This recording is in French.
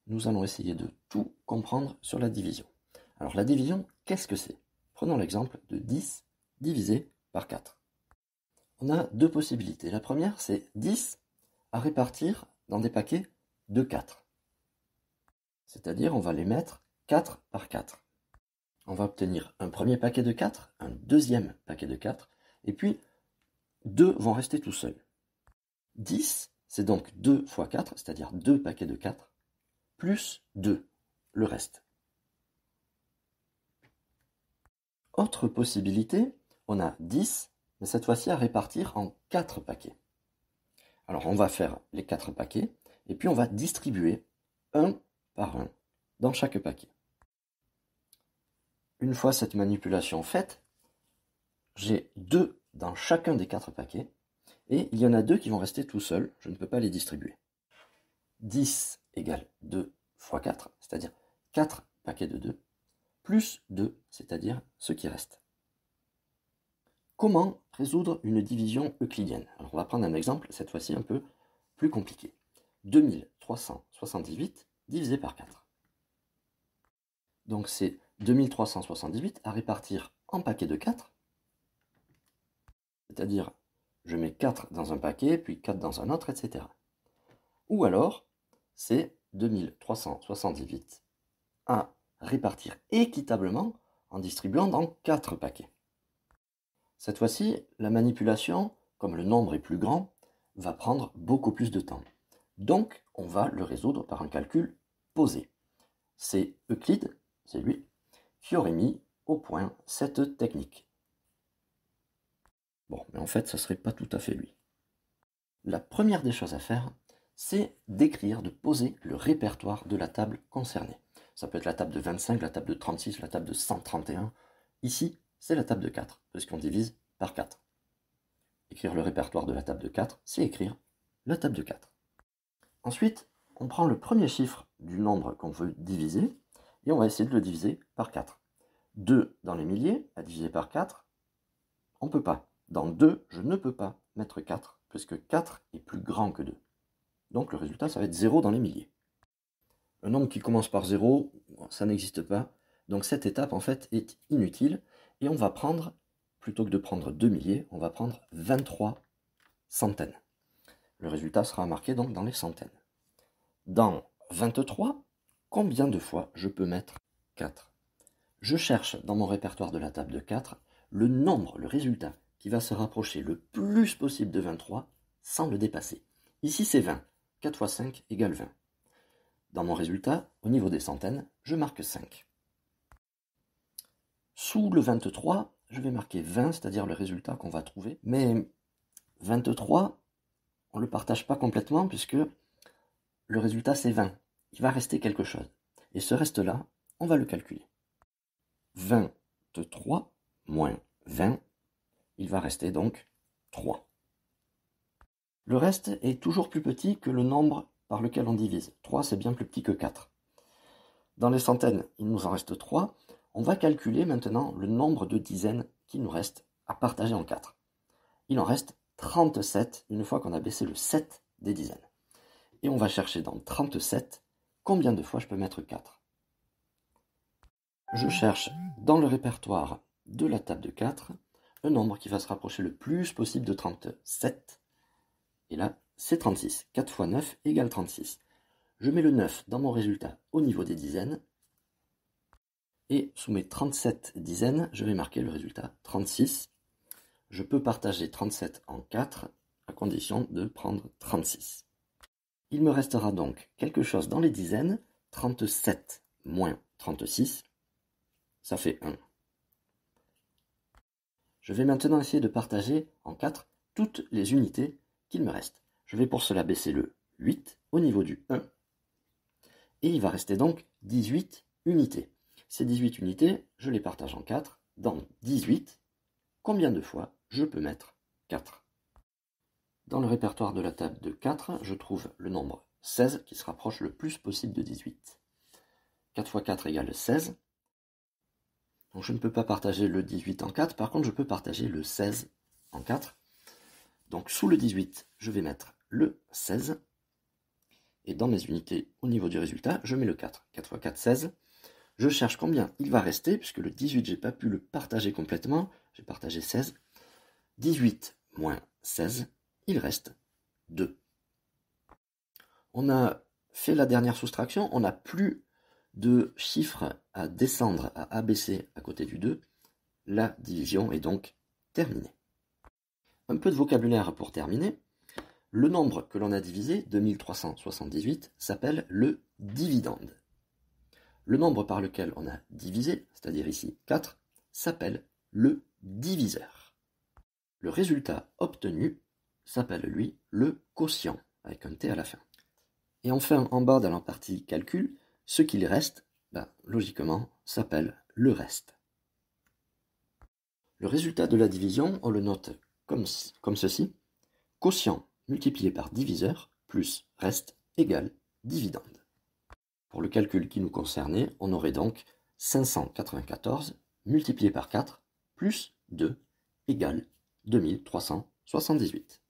nous allons essayer de tout comprendre sur la division. Alors la division, qu'est-ce que c'est? Prenons l'exemple de 10 divisé par 4. On a deux possibilités. La première, c'est 10 à répartir dans des paquets de 4. C'est-à-dire, on va les mettre 4 par 4. On va obtenir un premier paquet de 4, un deuxième paquet de 4, et puis 2 vont rester tout seuls. 10, c'est donc 2 fois 4, c'est-à-dire 2 paquets de 4, plus 2, le reste. Autre possibilité, on a 10, mais cette fois-ci à répartir en 4 paquets. Alors on va faire les 4 paquets, et puis on va distribuer un par un dans chaque paquet. Une fois cette manipulation faite, j'ai 2 dans chacun des 4 paquets, et il y en a 2 qui vont rester tout seuls, je ne peux pas les distribuer. 10 égale 2 fois 4, c'est-à-dire 4 paquets de 2, plus 2, c'est-à-dire ce qui reste. Comment résoudre une division euclidienne? Alors on va prendre un exemple, cette fois-ci un peu plus compliqué. 2378 divisé par 4. Donc c'est 2378 à répartir en paquets de 4, c'est-à-dire je mets 4 dans un paquet, puis 4 dans un autre, etc. Ou alors, c'est 2378 à répartir équitablement en distribuant dans 4 paquets. Cette fois-ci, la manipulation, comme le nombre est plus grand, va prendre beaucoup plus de temps. Donc, on va le résoudre par un calcul posé. C'est Euclide, c'est lui, qui aurait mis au point cette technique. Bon, mais en fait, ce ne serait pas tout à fait lui. La première des choses à faire, c'est d'écrire, de poser le répertoire de la table concernée. Ça peut être la table de 25, la table de 36, la table de 131. Ici, c'est la table de 4, puisqu'on divise par 4. Écrire le répertoire de la table de 4, c'est écrire la table de 4. Ensuite, on prend le premier chiffre du nombre qu'on veut diviser, et on va essayer de le diviser par 4. 2 dans les milliers, à diviser par 4, on ne peut pas. Dans 2, je ne peux pas mettre 4, puisque 4 est plus grand que 2. Donc le résultat, ça va être 0 dans les milliers. Un nombre qui commence par 0, ça n'existe pas. Donc cette étape, en fait, est inutile. Et on va prendre, plutôt que de prendre 2 milliers, on va prendre 23 centaines. Le résultat sera marqué donc dans les centaines. Dans 23, combien de fois je peux mettre 4? Je cherche dans mon répertoire de la table de 4 le nombre, le résultat, qui va se rapprocher le plus possible de 23 sans le dépasser. Ici, c'est 20. 4 fois 5 égale 20. Dans mon résultat, au niveau des centaines, je marque 5. Sous le 23, je vais marquer 20, c'est-à-dire le résultat qu'on va trouver. Mais 23, on ne le partage pas complètement puisque le résultat, c'est 20. Il va rester quelque chose. Et ce reste-là, on va le calculer. 23 moins 20, il va rester donc 3. Le reste est toujours plus petit que le nombre par lequel on divise. 3, c'est bien plus petit que 4. Dans les centaines, il nous en reste 3. On va calculer maintenant le nombre de dizaines qui nous reste à partager en 4. Il en reste 37 une fois qu'on a baissé le 7 des dizaines. Et on va chercher dans 37 combien de fois je peux mettre 4. Je cherche dans le répertoire de la table de 4 un nombre qui va se rapprocher le plus possible de 37. Et là, c'est 36. 4 fois 9 égale 36. Je mets le 9 dans mon résultat au niveau des dizaines. Et sous mes 37 dizaines, je vais marquer le résultat 36. Je peux partager 37 en 4 à condition de prendre 36. Il me restera donc quelque chose dans les dizaines. 37 moins 36, ça fait 1. Je vais maintenant essayer de partager en 4 toutes les unités qu'il me reste. Je vais pour cela baisser le 8 au niveau du 1. Et il va rester donc 18 unités. Ces 18 unités, je les partage en 4. Dans 18, combien de fois je peux mettre 4? Dans le répertoire de la table de 4, je trouve le nombre 16 qui se rapproche le plus possible de 18. 4 fois 4 égale 16. Donc je ne peux pas partager le 18 en 4, par contre je peux partager le 16 en 4. Donc sous le 18, je vais mettre le 16. Et dans mes unités, au niveau du résultat, je mets le 4. 4 x 4, 16. Je cherche combien il va rester, puisque le 18, je n'ai pas pu le partager complètement. J'ai partagé 16. 18 moins 16, il reste 2. On a fait la dernière soustraction, on n'a plus de chiffres à descendre, à abaisser à côté du 2. La division est donc terminée. Un peu de vocabulaire pour terminer. Le nombre que l'on a divisé, 2378, s'appelle le dividende. Le nombre par lequel on a divisé, c'est-à-dire ici 4, s'appelle le diviseur. Le résultat obtenu s'appelle, lui, le quotient, avec un T à la fin. Et enfin, en bas dans la partie calcul, ce qu'il reste, logiquement, s'appelle le reste. Le résultat de la division, on le note comme ceci. Quotient multiplié par diviseur plus reste égale dividende. Pour le calcul qui nous concernait, on aurait donc 594 multiplié par 4 plus 2 égale 2378.